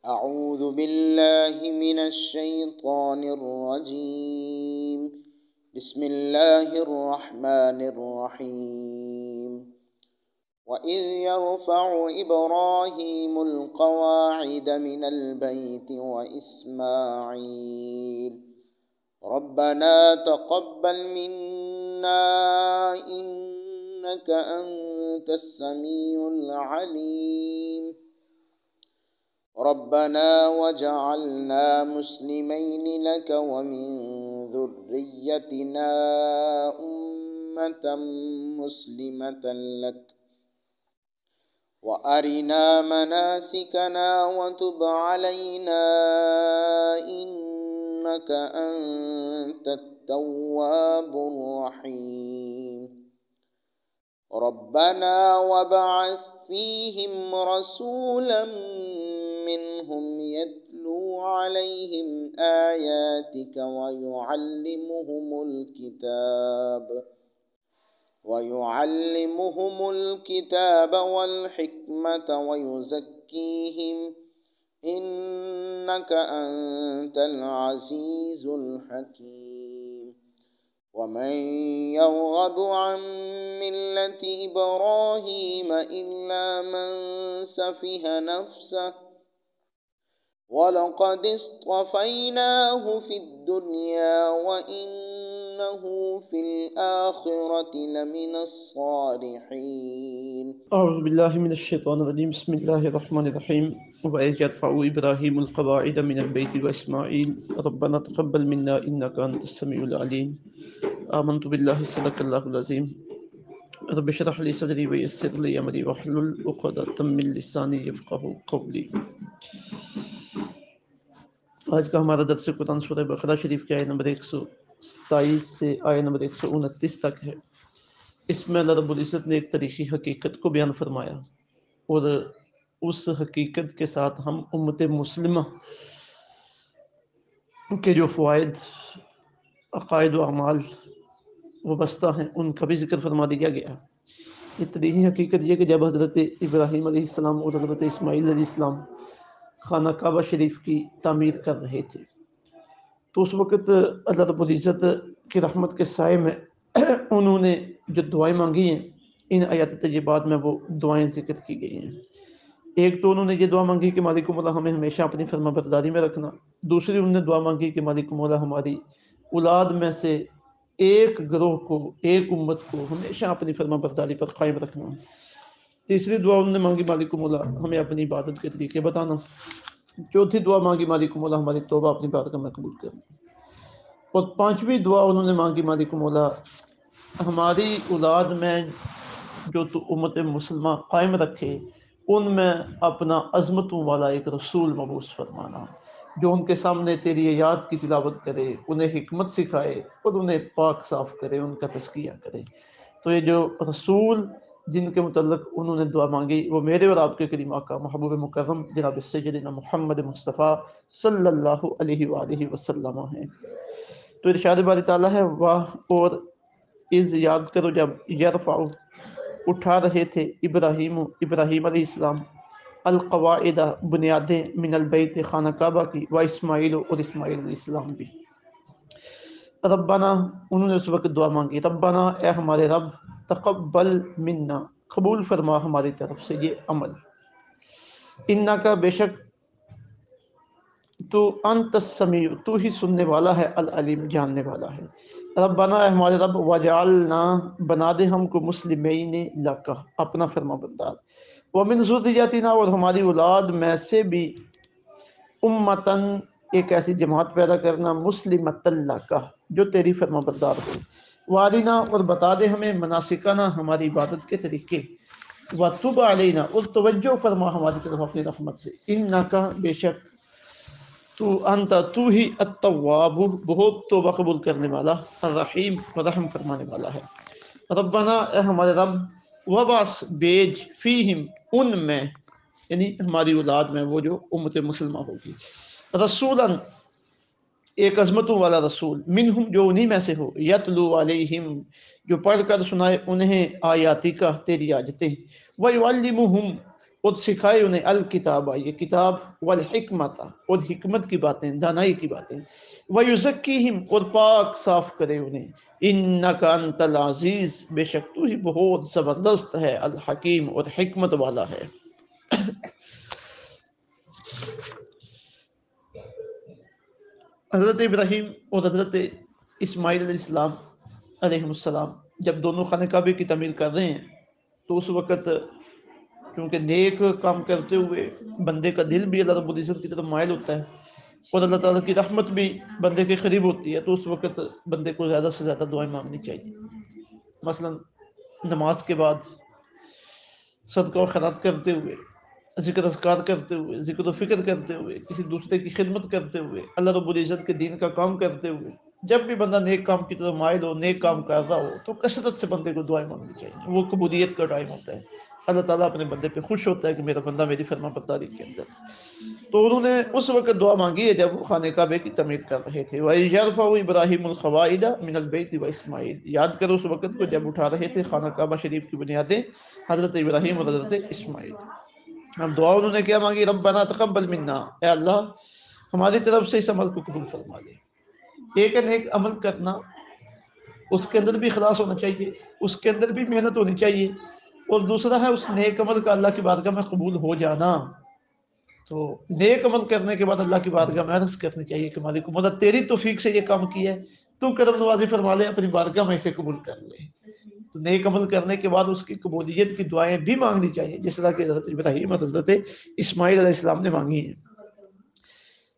أعوذ بالله من الشيطان الرجيم. بسم الله الرحمن الرحيم. وإذ يرفع إبراهيم القواعد من البيت وإسماعيل ربنا تقبل منا إنك أنت السميع العليم ربنا وجعلنا مسلمين لك ومن ذريتنا أمة مسلمة لك وأرنا مناسكنا وتب علينا إنك أنت التواب الرحيم ربنا وابعث فيهم رسولا منهم يتلو عليهم آياتك ويعلمهم الكتاب والحكمة ويزكيهم إنك أنت العزيز الحكيم ومن يرغب عن ملة إبراهيم إلا من سفه نفسه ولقد اصطفيناه في الدنيا وإنه في الآخرة لمن الصالحين. أعوذ بالله من الشيطان الرجيم. بسم الله الرحمن الرحيم. وإذ يرفع إبراهيم القواعد من البيت وإسماعيل ربنا تقبل منا إنك أنت السميع العليم. آمنت بالله صدق الله العظيم. رب اشرح لي صدري ويسر لي أمري واحلل عقدة من لساني يفقهوا قولي. آج کا ہمارا درس قرآن سورہ بقرہ شریف کی آیت نمبر 127 سے آیت نمبر 129 تک ہے۔ اس میں اللہ رب العزت نے ایک تاریخی حقیقت کو بیان فرمایا اور اس حقیقت کے ساتھ ہم امت مسلمہ کے جو فوائد، عقائد و اعمال وابستہ ہیں ان کا بھی ذکر فرما دیا گیا۔ یہ تاریخی حقیقت یہ کہ جب حضرت ابراہیم علیہ السلام اور حضرت اسماعیل علیہ السلام خانہ کعبہ شریف کی تعمیر کر رہے تھے تو اس وقت اللہ رب العزت کی رحمت کے سائے میں انہوں نے جو دعائیں مانگی ہیں، ان آیات طیبات میں وہ دعائیں ذکر کی گئی ہیں۔ ایک تو انہوں نے یہ دعا مانگی کہ مالک مولا ہمیں ہمیشہ اپنی فرما برداری میں رکھنا، دوسری انہوں نے دعا مانگی کہ مالک مولا ہماری اولاد میں سے ایک گروہ کو، ایک امت کو ہمیشہ اپنی فرما برداری پر قائم رکھنا، تیسری دعا انہوں نے مانگی مالک مولا ہمیں اپنی عبادت کے طریقے بتانا، چوتھی دعا مانگی مالک مولا ہماری توبہ اپنی بارگاہ میں قبول کرنا، اور پانچویں دعا انہوں نے مانگی مالک مولا ہماری اولاد میں جو تو امت مسلمہ قائم رکھے ان میں اپنا عظمتوں والا ایک رسول مبعوث فرمانا جو ان کے سامنے تیری آیات کی تلاوت کرے، انہیں حکمت سکھائے اور انہیں پاک صاف کرے، ان کا تزکیہ کرے۔ تو یہ جو رسول جن کے متعلق انہوں نے دعا مانگی وہ میرے اور آپ کے کریم آقا محبوب مکرم جناب سیدنا محمد مصطفیٰ صلی اللہ علیہ وآلہ وسلم ہیں۔ تو ارشاد باری تعالیٰ ہے واہ اور از یاد کرو جب یرفع اٹھا رہے تھے ابراہیم علیہ السلام القواعد بنیادیں من البیت خانہ کعبہ کی و اسماعیل اور اسماعیل علیہ السلام بھی۔ ربنا انہوں نے اس وقت دعا مانگی ربنا اے ہمارے رب تقبل منا قبول فرما ہماری طرف سے یہ عمل، انکا بے شک تو انت السمیع تو ہی سننے والا ہے، العلیم جاننے والا ہے۔ ربنا اے ہمارے رب وجعلنا بنا دے ہم کو مسلمین لک اپنا فرما بردار، ومن ذریتنا اور ہماری اولاد میں سے بھی امتن ایک ایسی جماعت پیدا کرنا مسلمۃ لک جو تیری فرما بردار ہو، وارنا اور بتا دے ہمیں مناسکنا ہماری عبادت کے طریقے، وتب علینا اور توجہ فرما ہماری طرف اپنی رحمت سے، انکا بے شک تو ہی التواب بہت توبہ قبول کرنے والا، الرحیم رحم فرمانے والا ہے۔ ربنا اے ہمارے رب وبعث بھیج فیہم ان میں یعنی ہماری اولاد میں وہ جو امت مسلمہ ہوگی، رسولاً ایک عظمتوں والا رسول، منہم جو انہی میں سے ہو، یتلو علیہم جو پڑھ کر سنائے انہیں آیاتی کا تیری آیتیں، ویعلمہم اور سکھائے انہیں الکتاب، یہ کتاب، والحکمت، اور حکمت کی باتیں، دانائی کی باتیں، ویزکیہم، اور پاک صاف کرے انہیں، انک انت العزیز، بے شک تو ہی بہت زبردست ہے، الحکیم، اور حکمت والا ہے۔ حضرت ابراہیم اور حضرت اسماعیل علیہ السلام علیہ السلام جب دونوں خانہ کعبے کی تعمیر کر رہے ہیں تو اس وقت کیونکہ نیک کام کرتے ہوئے بندے کا دل بھی اللہ رب العزت کی طرف مائل ہوتا ہے اور اللہ تعالیٰ کی رحمت بھی بندے کے قریب ہوتی ہے، تو اس وقت بندے کو زیادہ سے زیادہ دعائیں مانگنی چاہیے۔ مثلا نماز کے بعد صدقہ و خیرات کرتے ہوئے، ذکر اذکار کرتے ہوئے، ذکر و فکر کرتے ہوئے، کسی دوسرے کی خدمت کرتے ہوئے، اللہ رب العزت کے دین کا کام کرتے ہوئے، جب بھی بندہ نیک کام کی طرف مائل ہو، نیک کام کر رہا ہو، تو کثرت سے بندے کو دعائیں مانگنی چاہیے۔ وہ قبولیت کا ٹائم ہوتا ہے، اللہ تعالیٰ اپنے بندے پہ خوش ہوتا ہے کہ میرا بندہ میری فرما برداری کے اندر۔ تو انہوں نے اس وقت دعا مانگی ہے جب وہ خانہ کعبے کی تعمیر کر رہے تھے۔ وَيَرْفَعُ إِبْرَاهِيمُ الْقَوَاعِدَ مِنَ الْبَيْتِ وَإِسْمَاعِيلُ، یاد کرو اس وقت کو جب اٹھا رہے تھے خانہ کعبہ شریف کی بنیادیں حضرت ابراہیم اور حضرت اسماعیل۔ اب دعا انہوں نے کیا مانگی؟ ربنا تقبل منا، اے اللہ ہماری طرف سے اس عمل کو قبول فرما لے۔ ایک نیک عمل کرنا، اس کے اندر بھی اخلاص ہونا چاہیے، اس کے اندر بھی محنت ہونی چاہیے، اور دوسرا ہے اس نیک عمل کا اللہ کی بارگاہ میں قبول ہو جانا۔ تو نیک عمل کرنے کے بعد اللہ کی بارگاہ میں عرض کرنی چاہیے کہ مالک مدد تیری توفیق سے یہ کام کیا ہے، تو کرم نوازی فرما لے، اپنی بارگاہ میں اسے قبول کر لے۔ تو نیک عمل کرنے کے بعد اس کی قبولیت کی دعائیں بھی مانگنی چاہیے، جس طرح کہ حضرت ابراہیم اور حضرت اسماعیل علیہ السلام نے مانگی ہیں۔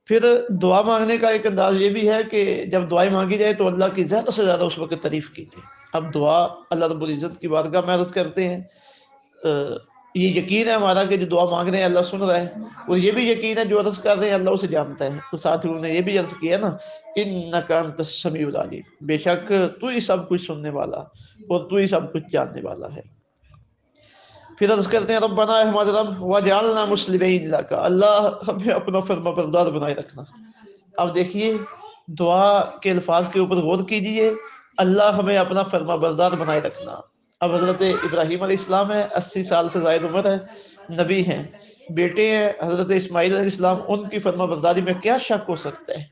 پھر دعا مانگنے کا ایک انداز یہ بھی ہے کہ جب دعائیں مانگی جائے تو اللہ کی زیادہ سے زیادہ اس وقت تعریف کیجیے۔ اب دعا اللہ رب العزت کی بارگاہ میں عرض کرتے ہیں، یہ یقین ہے ہمارا کہ جو دعا مانگ رہے ہیں اللہ سن رہا ہے، اور یہ بھی یقین ہے جو عرض کر رہے ہیں اللہ اسے جانتا ہے۔ تو ساتھ ہی انہوں نے یہ بھی عرض کیا نا، انک انت السمیع العلیم، بے شک تو ہی سب کچھ سننے والا اور تو ہی سب کچھ جاننے والا ہے۔ پھر عرض کرتے ہیں ربنا، اے ہمارے رب، وجعلنا مسلمین لک، اللہ ہمیں اپنا فرما بردار بنائے رکھنا۔ اب دیکھیے دعا کے الفاظ کے اوپر غور کیجئے، اللہ ہمیں اپنا فرما بردار بنائے رکھنا۔ اب حضرت ابراہیم علیہ السلام ہے، 80 سال سے زائد عمر ہے، نبی ہیں، بیٹے ہیں حضرت اسماعیل علیہ السلام، ان کی فرما برداری میں کیا شک ہو سکتا ہے؟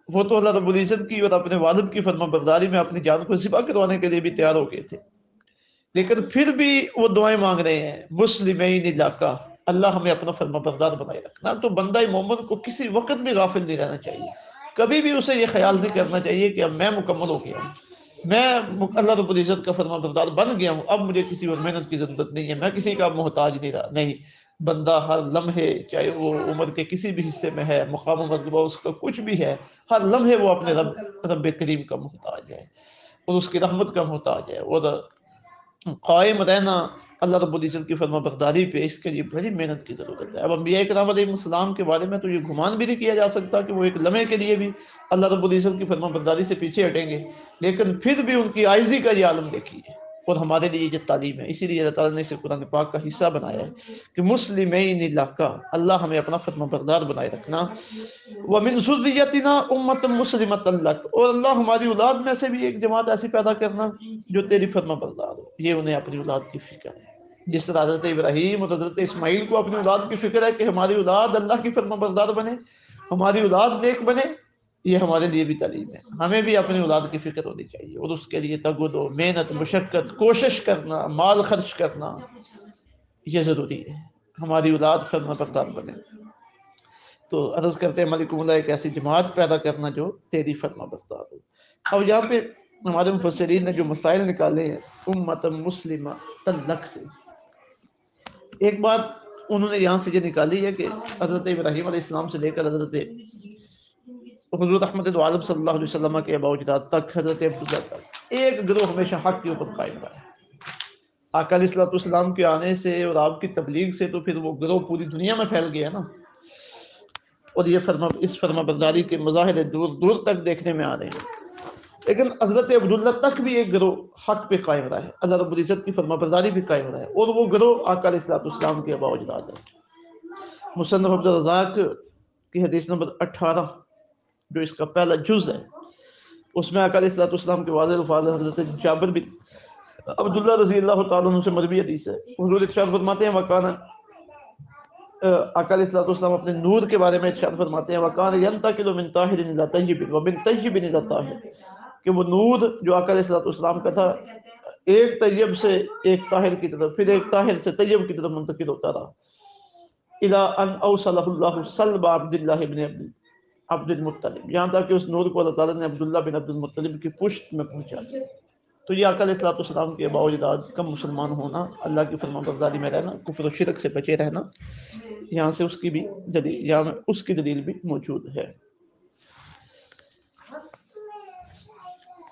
وہ تو اللہ رب العزت کی اور اپنے والد کی فرما برداری میں اپنی جان کو ذبح کروانے کے لیے بھی تیار ہو گئے تھے، لیکن پھر بھی وہ دعائیں مانگ رہے ہیں مسلمین لک، اللہ ہمیں اپنا فرما بردار بنائے رکھنا۔ تو بندہ مومن کو کسی وقت بھی غافل نہیں رہنا چاہیے، کبھی بھی اسے یہ خیال نہیں کرنا چاہیے کہ اب میں مکمل ہو گیا ہوں، میں اللہ رب العزت کا فرما بردار بن گیا ہوں، اب مجھے کسی اور محنت کی ضرورت نہیں ہے، میں کسی کا محتاج نہیں رہا۔ نہیں، بندہ ہر لمحے، چاہے وہ عمر کے کسی بھی حصے میں ہے، مقام و مرتبہ اس کا کچھ بھی ہے، ہر لمحے وہ اپنے رب کریم کا محتاج ہے اور اس کی رحمت کا محتاج ہے۔ اور قائم رہنا اللہ رب العزت کی فرما برداری پہ، اس کے لیے بڑی محنت کی ضرورت ہے۔ اب انبیاء کرام علیہ السلام کے بارے میں تو یہ گمان بھی نہیں کیا جا سکتا کہ وہ ایک لمحے کے لیے بھی اللہ رب العزت کی فرما برداری سے پیچھے ہٹیں گے، لیکن پھر بھی ان کی عاجزی کا یہ عالم دیکھیے، اور ہمارے لیے یہ تعلیم ہے۔ اسی لیے اللہ تعالیٰ نے اسے قرآن پاک کا حصہ بنایا ہے کہ مسلمین لک، اللہ ہمیں اپنا فرما بردار بنائے رکھنا۔ ومن ذریتنا امۃ مسلمۃ لک، اور اللہ ہماری اولاد میں سے بھی ایک جماعت ایسی پیدا کرنا جو تیری فرما بردار ہو۔ یہ انہیں اپنی اولاد کی فکر ہے، جس طرح حضرت ابراہیم اور حضرت اسماعیل کو اپنی اولاد کی فکر ہے کہ ہماری اولاد اللہ کی فرما بردار بنے، ہماری اولاد نیک بنے۔ یہ ہمارے لیے بھی تعلیم ہے، ہمیں بھی اپنی اولاد کی فکر ہونی چاہیے، اور اس کے لیے تگ و دو، محنت، مشقت، کوشش کرنا، مال خرچ کرنا، یہ ضروری ہے، ہماری اولاد فرما بردار بنے۔ تو عرض کرتے ہیں ملک مولا ایک ایسی جماعت پیدا کرنا جو تیری فرما بردار ہو۔ اب یہاں پہ ہمارے مفسرین نے جو مسائل نکالے ہیں امت مسلمہ لک سے، ایک بات انہوں نے یہاں سے یہ نکالی ہے کہ حضرت ابراہیم علیہ السلام سے لے کر حضرت حضور رحمت عالم صلی اللہ علیہ وسلم کے ابا اجداد تک، حضرت عبداللہ تک، ایک گروہ ہمیشہ حق کے اوپر قائم رہا ہے۔ آقا علیہ الصلوۃ والسلام کے آنے سے اور آپ کی تبلیغ سے تو پھر وہ گروہ پوری دنیا میں پھیل گیا نا، اور یہ اس فرما برداری کے مظاہر دور دور تک دیکھنے میں آ رہے ہیں۔ لیکن حضرت عبداللہ تک بھی ایک گروہ حق پہ قائم رہا ہے، اللہ رب العزت کی فرما برداری بھی قائم رہا ہے، اور وہ گروہ آقا علیہ الصلوۃ والسلام کے ابا اجداد ہے۔ مصنف عبدالرزاق کی حدیث نمبر 18 جو اس کا پہلا جز ہے، اس میں آقا علیہ الصلوۃ والسلام کے واضح الفاظ حضرت جابر بن عبداللہ رضی اللہ تعالیٰ عنہ سے مروی حدیث ہے، حضور ارشاد فرماتے ہیں وکانا، آقا علیہ الصلوۃ والسلام اپنے نور کے بارے میں ارشاد فرماتے ہیں وکانا ینتقل من طاہر الی طیب ومن طیب الی طاہر، کہ وہ نور جو آقا علیہ الصلوۃ والسلام کا تھا ایک طیب سے ایک طاہر کی طرف، پھر ایک طاہر سے طیب کی طرف منتقل ہوتا رہا، الی ان اوصلہ اللہ صلب عبداللہ بن عبد المطلب، یہاں تک کہ اس نور کو اللہ تعالیٰ نے عبداللہ بن عبد المطلب کی پشت میں پہنچا دیا۔ تو یہ آقا علیہ الصلوۃ والسلام کے باوجداد کم مسلمان ہونا، اللہ کی فرمانبرداری میں رہنا، کفر و شرک سے بچے رہنا، یہاں سے اس کی بھی دلیل، یہاں اس کی دلیل بھی موجود ہے۔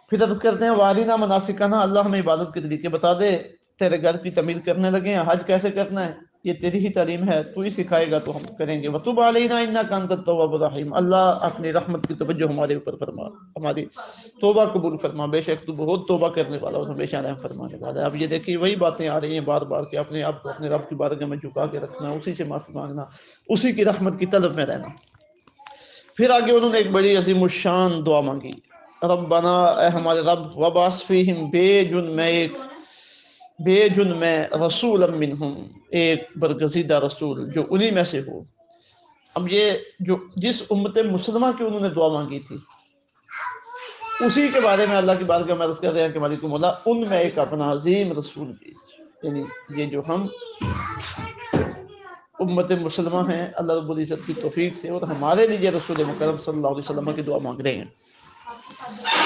پھر عرض کرتے ہیں وارینا مناسکنا، اللہ ہمیں عبادت کے طریقے بتا دے، تیرے گھر کی تعمیر کرنے لگے ہیں، حج کیسے کرنا ہے یہ تیری ہی تعلیم ہے، تو ہی سکھائے گا تو ہم کریں گے۔ وَتُبْ عَلَيْنَا إِنَّكَ أَنْتَ التَّوَّابُ الرَّحِيمُ، اللہ اپنی رحمت کی توجہ ہمارے اوپر فرما، ہماری توبہ قبول فرما، بے شک تو بہت توبہ کرنے والا اور ہمیشہ رحم فرمانے والا ہے۔ اب یہ دیکھیے وہی باتیں آ رہی ہیں بار بار کہ اپنے آپ کو اپنے رب کی بارگاہ میں جھکا کے رکھنا، اسی سے معافی مانگنا، اسی کی رحمت کی طلب میں رہنا۔ پھر آگے انہوں نے ایک بڑی عظیم الشان دعا مانگی، ربنا، اے ہمارے رب، وبعث فیہم، بے جن میں رسول منہم، ایک برگزیدہ رسول جو انہی میں سے ہو۔ اب یہ جو جس امت مسلمہ کی انہوں نے دعا مانگی تھی اسی کے بارے میں اللہ کی بارگاہ میں عرض کر رہے ہیں کہ مالک مولا ان میں ایک اپنا عظیم رسول بھیج، یعنی یہ جو ہم امت مسلمہ ہیں اللہ رب العزت کی توفیق سے، اور ہمارے لیے رسول مکرم صلی اللہ علیہ وسلم کی دعا مانگ رہے ہیں۔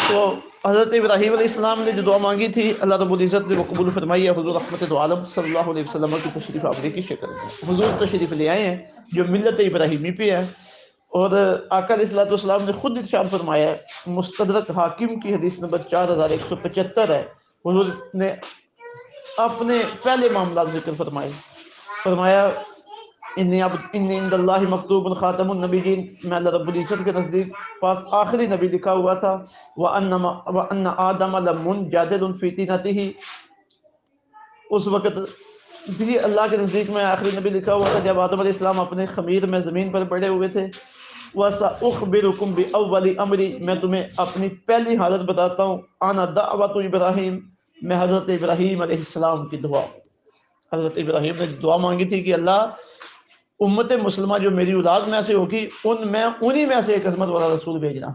تو حضرت ابراہیم علیہ السلام نے جو دعا مانگی تھی اللہ رب العزت نے وہ قبول فرمائی ہے، حضور رحمت دو عالم صلی اللہ علیہ وسلم کی تشریف آوری کی شکل میں حضور تشریف لے آئے ہیں جو ملت ابراہیمی پہ ہے۔ اور آقا علیہ الصلوۃ والسلام نے خود ارشاد فرمایا ہے، مستدرک حاکم کی حدیث نمبر 4175 ہے، حضور نے اپنے پہلے معاملات ذکر فرمایا انی عند اللہ مکتوب خاتم النبیین، میں اللہ رب العزت کے نزدیک پاس آخری نبی لکھا ہوا تھا، وَأَنَّ آدَمَ لَمُنْجَدِلٌ فِي طِينَتِهِ، اس وقت بھی اللہ کے نزدیک میں آخری نبی لکھا ہوا تھا جب آدم علیہ السلام اپنے خمیر میں زمین پر پڑے ہوئے تھے۔ وَسَأُخْبِرُكُمْ بِأَوَّلِ أَمْرِ، میں تمہیں اپنی پہلی حالت بتاتا ہوں، أَنَا دَعْوَةُ ابراہیم، میں حضرت ابراہیم علیہ السلام کی دعا۔ حضرت ابراہیم نے دعا مانگی تھی کہ اللہ امت مسلمہ جو میری اولاد میں سے ہوگی انہی میں سے ایک عظمت والا رسول بھیجنا۔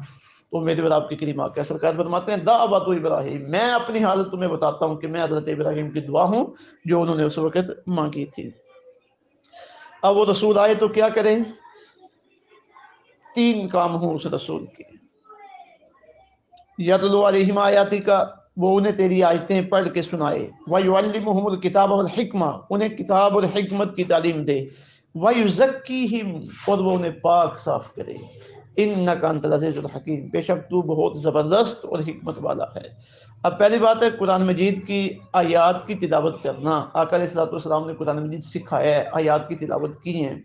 تو میرے اور آپ کی کریمہ کیا سرکار فرماتے ہیں دعوت ابراہیم، میں اپنی حالت تمہیں بتاتا ہوں کہ میں حضرت ابراہیم کی دعا ہوں جو انہوں نے اس وقت مانگی تھی۔ اب وہ رسول آئے تو کیا کریں؟ 3 کام ہوں اس رسول کے، یتلو علیہم آیاتی کا، وہ انہیں تیری آیتیں پڑھ کے سنائے، وَيُعَلِّمُهُمُ الْكِتَابَ وَالْحِکْمَةَ، انہیں کتاب اور حکمت کی تعلیم دے، وَيُزَكِّيهِمْ، اور وہ انہیں پاک صاف کرے، إِنَّكَ أَنْتَ الْعَزِيزُ الْحَكِيمُ، بے شک تو بہت زبردست اور حکمت والا ہے۔ اب پہلی بات ہے قرآن مجید کی آیات کی تلاوت کرنا۔ آقا علیہ الصلوۃ والسلام نے قرآن مجید سکھایا ہے، آیات کی تلاوت کی ہیں۔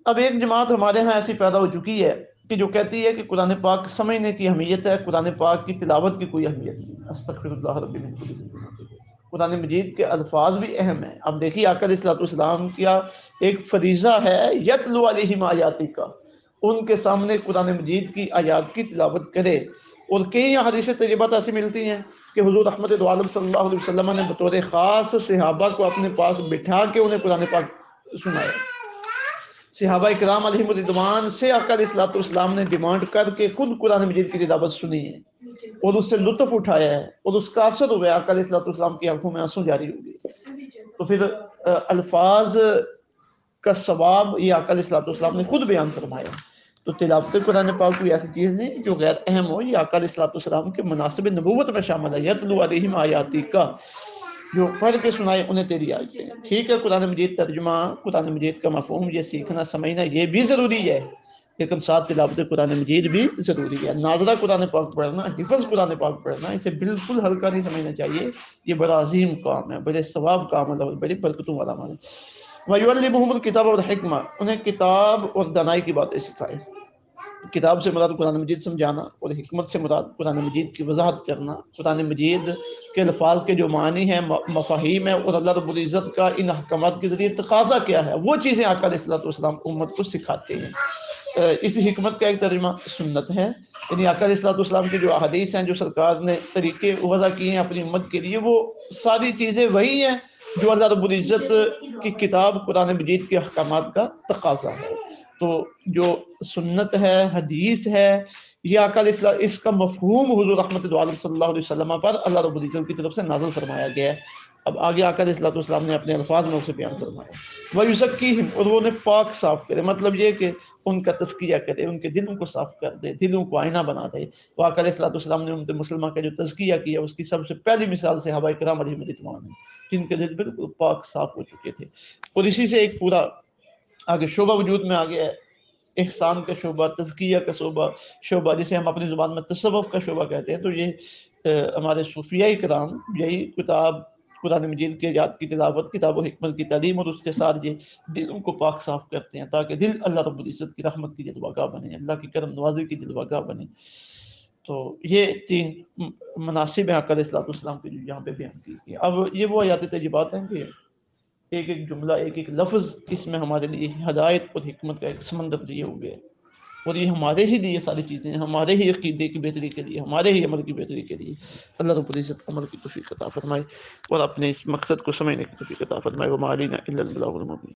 اب ایک جماعت ہمارے ہاں ایسی پیدا ہو چکی ہے کہ جو کہتی ہے کہ قرآن پاک سمجھنے کی اہمیت ہے، قرآن پاک کی تلاوت کی کوئی اہمیت نہیں۔ استغفر اللہ ربی من کل ذنب، قرآن مجید کے الفاظ بھی اہم ہیں۔ اب دیکھیے آقا علیہ الصلوۃ والسلام کیا ایک فریضہ ہے یتلو علیہم آیاتی کا، ان کے سامنے قرآن مجید کی آیات کی تلاوت کرے۔ اور کئی حدیث طیبات ایسی ملتی ہیں کہ حضور رحمت دو عالم صلی اللہ علیہ وسلم نے بطور خاص صحابہ کو اپنے پاس بٹھا کے انہیں قرآن پاک سنایا۔ صحابہ کرام علیہم الرضوان سے آقا علیہ الصلوۃ والسلام نے ڈیمانڈ کر کے خود قرآن مجید کی تلاوت سنی ہے اور اس سے لطف اٹھایا ہے اور اس کا اثر ہوا ہے، آقا علیہ الصلوۃ والسلام کی آنکھوں میں آنسو جاری ہو گئے۔ تو پھر الفاظ کا ثواب یہ آقا علیہ الصلوۃ والسلام نے خود بیان فرمایا۔ تو تلاوت قرآن پاک کوئی ایسی چیز نہیں جو غیر اہم ہو، یہ آقا علیہ الصلوۃ والسلام کے مناسب نبوت میں شامل ہے۔ یتلو علیہم آیاتی کا، جو پڑھ کے سنائے انہیں تیری آیتیں۔ ٹھیک ہے قرآن مجید ترجمہ، قرآن مجید کا مفہوم یہ سیکھنا سمجھنا یہ بھی ضروری ہے، لیکن ساتھ تلاوت قرآن مجید بھی ضروری ہے۔ ناظرہ قرآن پاک پڑھنا، حفظ قرآن پاک پڑھنا، اسے بالکل ہلکا نہیں سمجھنا چاہیے، یہ بڑا عظیم کام ہے، بڑے ثواب کا عمل ہے، بڑی برکتوں والا عمل ہے۔ وَيُعَلِّمُهُمُ الْكِتَابَ وَالْحِکْمَةَ، انہیں کتاب اور دانائی کی باتیں سکھائے۔ کتاب سے مراد قرآن مجید سمجھانا اور حکمت سے مراد قرآن مجید کی وضاحت کرنا، قرآن مجید کے الفاظ کے جو معنی ہیں، مفاہیم ہیں، اور اللہ رب العزت کا ان احکامات کے ذریعے تقاضا کیا ہے، وہ چیزیں آقا علیہ الصلوۃ والسلام امت کو سکھاتے ہیں۔ اسی حکمت کا ایک ترجمہ سنت ہے، یعنی آقا علیہ الصلوۃ والسلام کے جو احادیث ہیں، جو سرکار نے طریقے وضع کیے ہیں اپنی امت کے لیے، وہ ساری چیزیں وہی ہیں جو اللہ رب العزت کی کتاب قرآن مجید کے احکامات کا تقاضا ہے۔ تو جو سنت ہے، حدیث ہے، یہ آقا علیہ السلام، اس کا مفہوم حضور رحمت عالم صلی اللہ علیہ وسلم پر اللہ رب العزت کی طرف سے نازل فرمایا گیا ہے۔ اب آگے آقا علیہ الصلوۃ والسلام نے اپنے الفاظ میں اسے بیان فرمایا، وَيُزَكِّيهِمْ، اور وہ انہیں پاک صاف کرے، مطلب یہ کہ ان کا تزکیہ کرے، ان کے دلوں کو صاف کر دے، دلوں کو آئینہ بنا دے۔ تو آقا علیہ الصلوۃ والسلام نے امت مسلمہ کا جو تزکیہ کیا، اس کی سب سے پہلی مثال صحابہ کرام علیہم رضوان ہے، جن کے دل بالکل پاک صاف ہو چکے تھے۔ اور اسی سے ایک پورا آگے شعبہ وجود میں آ گیا ہے، احسان کا شعبہ، تزکیہ کا شعبہ جسے ہم اپنی زبان میں تصوف کا شعبہ کہتے ہیں۔ تو یہ ہمارے صوفیاء کرام یہی کتاب قرآن مجید کے آیات کی تلاوت، کتاب و حکمت کی تعلیم، اور اس کے ساتھ یہ دلوں کو پاک صاف کرتے ہیں تاکہ دل اللہ رب العزت کی رحمت کی جلوہ بنے، اللہ کی کرم نوازی کی جلوہ بنے۔ تو یہ 3 مناسب ہیں آقا علیہ الصلوۃ والسلام کے جو یہاں پہ بیان کی گئی۔ اب یہ وہ آیات طیبات ہیں کہ ایک ایک جملہ، ایک ایک لفظ اس میں ہمارے لیے ہدایت اور حکمت کا ایک سمندر لیے ہوئے ہیں، اور یہ ہمارے ہی لیے ساری چیزیں ہیں، ہمارے ہی عقیدے کی بہتری کے لیے، ہمارے ہی عمل کی بہتری کے لیے۔ اللہ رب العزت عمل کی توفیق عطا فرمائے اور اپنے اس مقصد کو سمجھنے کی توفیق عطا فرمائے۔ وما علینا الا البلاغ المبین۔